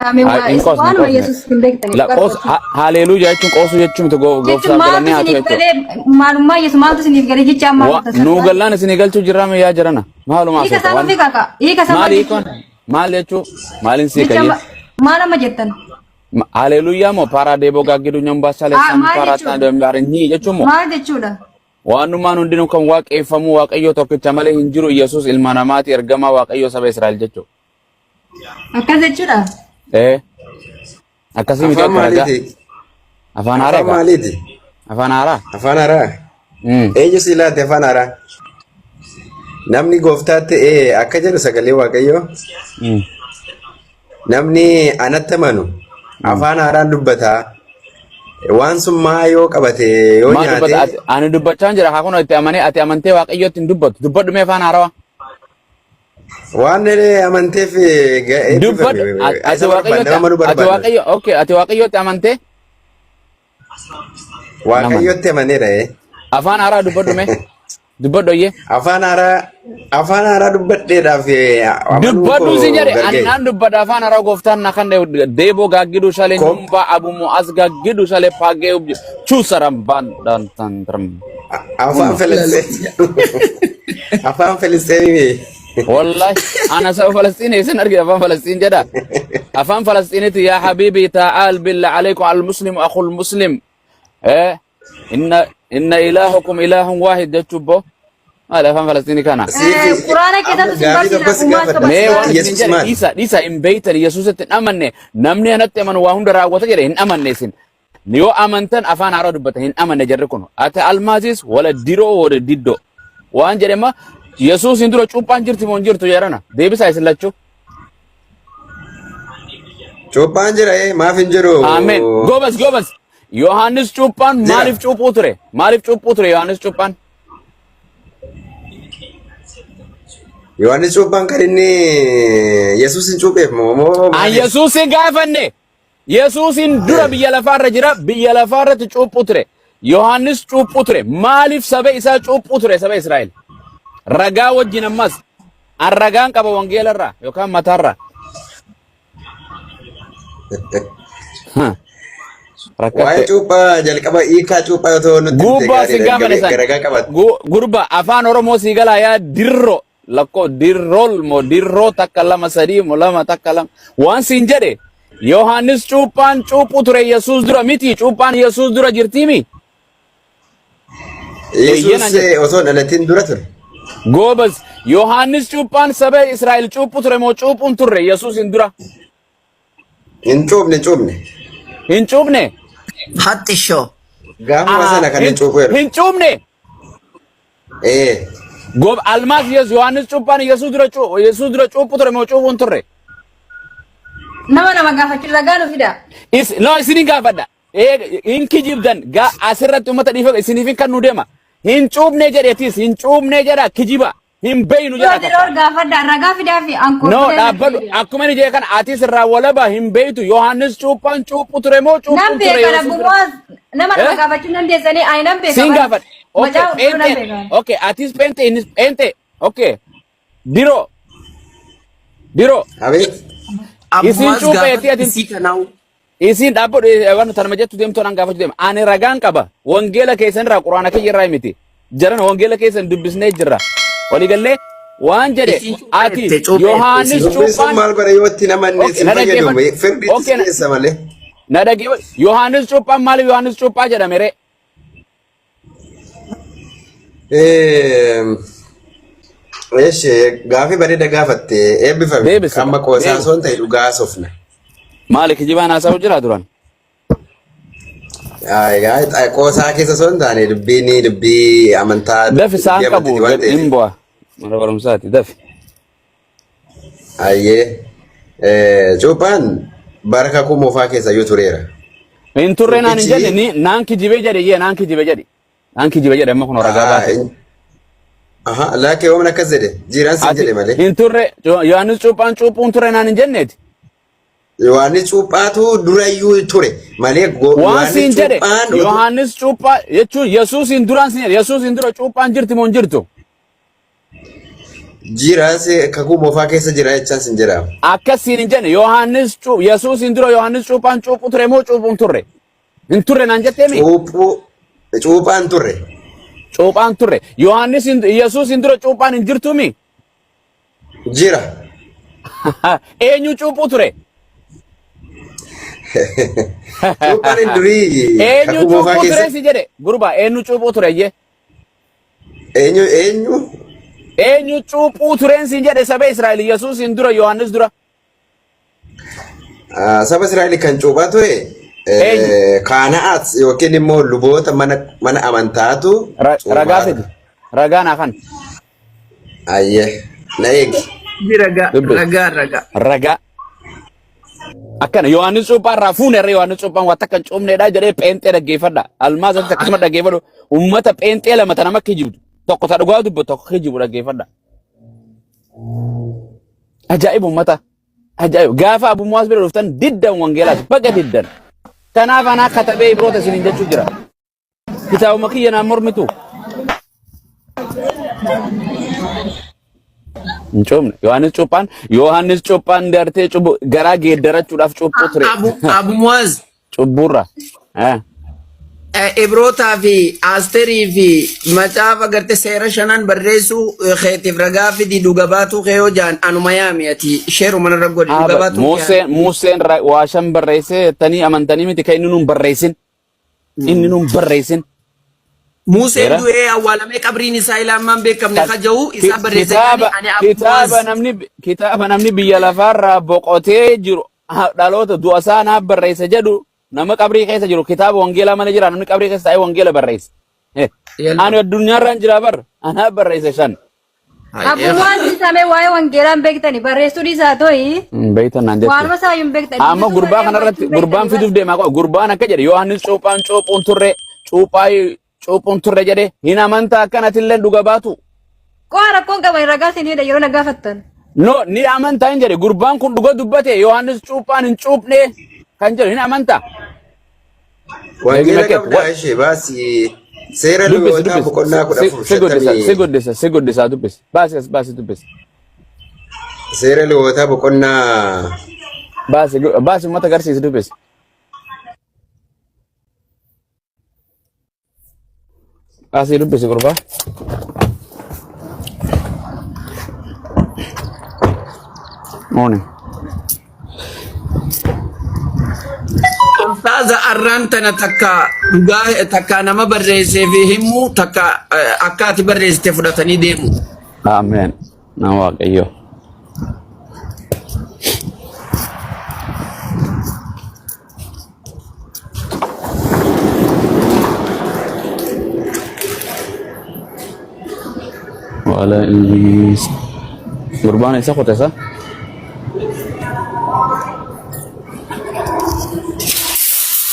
Waan Yesuus hin beektan. La qos haleluuyaa jechuun qosu jechuun miti gooftaa galanii haa ta'u. Maalummaa Yesuus maaltu isiniif galee jecha amma. Nu gallaan isin galchuu jirrame yaa jirana. Maalumaa Ika sama fi kaka. Ika sama. Maali kun? Maal jechuun maalin si kayyee? Maal amma jettan? Haleluuyaa moo paaradeeboo gaaggidu nyambaa saleessaan paaraataan deemgaariin ni jechuun moo? Maal jechuudha? Waanummaan hundinuu kan waaqeffamu waaqayyo tokkicha malee hin jiru Yesuus ilma namaati ergamaa waaqayyo saba Israa'el jechuudha. Akkas jechuudha. Akkasii miti akka ragaa. Afaan haaraa. Afaan maaliiti? Afaan haaraa. Afaan haaraa. Eenyu si laate afaan haaraa? Namni gooftaatti akka jedhu sagalee waaqayyoo. Namni anatti amanu afaan haaraan dubbataa. Waan sun maa yoo qabate yoo nyaate. Ani dubbachaa jira haa kun itti amanee ati amantee waaqayyootti hin dubbatu. Dubbadhu mee afaan haaraa. Waan amanteef dubbadhu ati waaqayyo okay ati waaqayyootti amantee. Waaqayyootti amaneera afaan haaraa dubbadhu mee. Dubbadhu iyyee. Afaan haaraa dubbadheedhaaf. Dubbadhu si jedhe ani naan dubbadha afaan haaraa gooftaan na kan deeboo gaaggidu shalee nyumbaa abumoo as gaaggidu shalee paagee chuusaram baan tantaram. Afaan Filisxeemii. Afaan Filisxeemii. والله أنا سوف فلسطيني سنرجع أفهم فلسطين جدا أفهم فلسطيني يا حبيبي تعال بالله عليكم على المسلم أخو المسلم إن إلهكم إله واحد جتبه هذا أفهم فلسطيني كنا القرآن كده تسمع ليس إن بيت يسوع تأمنه نمني أنا تأمن وهم درا وتجري إن أمن نسين نيو أمنتن أفان عرض بته إن أمن نجركونه أتى المازيس ولا ديرو ولا ديدو وان جريما Yesuus indura cuuphaan jirti moo jirtu jedhana deebisaa islachu cuuphaan jira maaf hin jiru amen gobas Yohaannis cuuphaan maaliif cuuphuu ture Yohaannis cuuphaan kan inni Yesuusin cuupheef moo Yesuusin gaafanne Yesuusin dura biyya lafaarra jira biyya lafaarratti cuuphuu ture Yohaannis cuuphuu ture maaliif saba isaa cuuphuu ture saba Israa'el Ragaa wajjin ammas an ragaan qaba wangeelarraa yookaan mataarraa. Waa'ee cuuphaa jalqaba hiikaa cuuphaa yoo ta'u nuti gubbaa si gaafane gurba afaan Oromoo si galaa yaa dirro lakkoo dirrool moo dirroo takka lama sadii moo lama takka lama waan siin jedhe Yohaannis cuuphaan cuuphuu ture Yesuus dura miti cuuphaan Yesuus dura jirtiimi. Yesuus osoo dhalatiin dura ture. Gobas Yohaannis cuuphaan saba Israa'el cuuphuu ture moo cuuphuun turre Yesuus indura hin cuuphne hattisho gaafa sana kan hin cuupheeru hin cuuphne gob almaas Yohaannis cuuphaan Yesuus dura cuuphuu ture moo cuuphuun turre nama gaafachuu ragaa nu fida no isinin gaafadha hin kijibdan asirratti uummata dhiifa isiniif kan nu deema hin cuubne jedhetis hin cuubne jedha kijiba hin beeynu jedha ka gaafadha ragaa fidaa fi anko no dhaabbadhu akkuma ni jee kan atis irraa walaba hin beeytu Yohaannis cuuphaan cuuphu ture moo cuuphu ture nama gaafachuu dandeessanii ani nan beeka sin gaafadha okay atis pente okay diro abeet isin cuupheetti atin isin dhaabbadhu waan tarma jettu deemtu nan gaafachuu deema ani ragaan qaba wangeela keessan irraa quraana kiyya irraa miti jaran wangeela keessan dubbisnee jirra waliigallee waan jedhe ati Yohaannis cuuphaan maal godhe yoo itti namanne si fayyadu firdi keessa malee na dhagee Yohaannis cuuphaan maaliif Yohaannis cuuphaa jedhame ree gaafi bareeda gaafatte eebbifame amma qoosaa soon ta'e dhugaa sofna Maali kijibaan haasa'u jira duran? Qoosaa keessa osoo hin taane dubbii amantaa. Dafi isaan qabu hin bu'a. Mana barumsaati dafi. Cuuphaan baraka kumoofaa keessa yoo tureera. Hin turre naan hin jedhe naan kijibee jedhe naan kijibee jedhe. Naan kijibee jedhe amma kun ragaa baate. Laakee waan akkas jedhe jiraan sin jedhe malee. Hin turre Yohaannis cuuphaan cuuphuun turre naan hin jenneeti. Yohaannis cuuphaatu durayyuu ture malee waan siin jedhe Yohaannis cuuphaa jechuun Yesuusin duraan siin jedhe Yesuusin dura cuuphaan jirti moo hin jirtu? Jiraas kakuu moofaa keessa jira jechaan sin jedha. akkasiin hin jenne Yohaannis Yesuus hin dura Yohaannis cuuphaan cuuphu ture moo cuuphuun turre? Hin turre naan jetteemi? Cuuphaan turre. Cuuphaan turre. Yohaannis Yesuus hin dura cuuphaan hin jirtumi? Jira. Eenyu cuuphu ture? Cuuphaan hin durii Eenyu cuuphu ture si jedhe? Gurba eenyu cuuphu ture jee? Eenyu cuuphu tureen si jedhe saba Israa'el Yesuus hin dura Yohaannis dura? Saba Israa'el kan cuuphaa ture Kaana'aat yookiin immoo luboota mana amantaatu ragaa fidi. Ragaan afan. Ayyee na eegi. Ragaa. Akkana Yohaannis cuuphaan raafuun irra Yohaannis cuuphaan waan takka cuupneedha jedhee pheenxee dhaggeeffadha. Almaazatti akkasuma dhaggeeffadhu uummata pheenxee lama tana makka jibdu. Tokko ta dhugaa dubbu tokko kijibu dhaggeeffadha. Ajaa'ib uummata. Ajaa'ib gaafa Abu Muwaas bira dhuftan diddan wangeelaati baga diddan. Kanaaf anaa katabee ibroota isiniin jechuu jira. Kitaabuma kiyya naan mormitu. Hin coomne Yohaannis cuuphaan dartee garaa geeddarachuudhaaf cuuphuu ture. Abu Muwaaz. Cubburra. Ibroota fi Asterii fi macaafa gartee seera shanan barreessuu keetiif ragaa fi dhuga baatu keeyoo jaan anuma yaami'ati sheeru mana raggoodhi dhuga baatu. Museen waa shan barreessee tanii amantanii miti kan inni nuun barreessin. Inni nuun barreessin. Museen du'ee awwaalamee qabriin isaa ilaamaan beekamne kaja'u isaa barreessee kitaaba namni biyya lafaarraa boqotee jiru dhaloota du'a isaa naaf barreessa jedhu. Nama qabrii keessa jiru kitaaba wangeelaa mana jira namni qabrii keessa taa'ee wangeela barreessa. Ani addunyaarraan jira bar ana barreessa shan. Abu Muwaaz samee waa'ee wangeelaan beektani barreessuu dhiisaa to'i. Beektan naan jechuudha. Waanuma saayyuun beektani. Amma gurbaa kanarratti gurbaan fiduuf deemaa qaba. Gurbaan akka jedhe Yohaannis cuuphuun turre jedhe hin amantaa akkanatillee dhuga baatu. Qo'a rakkoon qaba ragaa isinidha yeroo nagaafattan. No ni amantaa hin jedhe gurbaan kun dhuga dubbate Yohaannis cuuphaan hin cuuphne kan jedhu hin amantaa. Wangeela qabdaa ishee baasii seera lubootaa boqonnaa 14. Si guddisa dubbisi. Baasi dubbisi. Seera lubootaa boqonnaa. Baasi uummata agarsiisi dubbisi. Baasi dubbisi gurbaa. Morning. Ustaaza arrantana takka nama barreessee fi himu takka akka ati barreessite fudhatanii deemu. Amen. Na waaqayyo. Wala is gurbaan isa kutesa.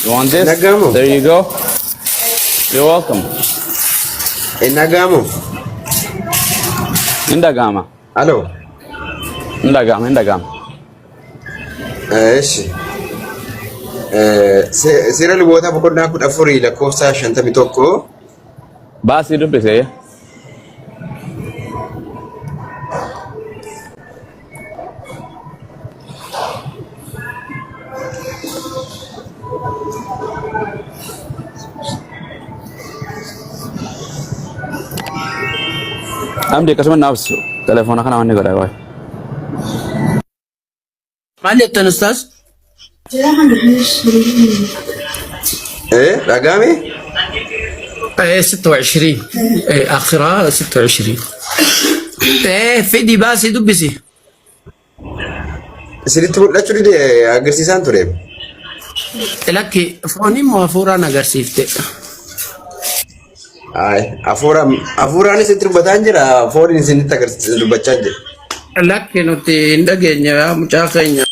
You want this? Nagamo. There you go. You're welcome. Nagamo. Indagama. Hello. Indagama. Eeshi. Seera lubootaa boqonnaa 14 lakkoofsa 51. Baasii dubbise. Amde kasuma nafsu telefoona kana wanni godha waay. Maal jettan ustaas? Ragami? 26 آخرها 26 فيدي باسي دبسي Siritti mul'achuu dide agarsiisaan ture. لكي فوني موافورا نغرسيفته Hafuuraan isitti dubbataa jira. Fooniin isinitti agarsiisa dubbachaa jira. لكي نتي ندغنيا مچا خينيا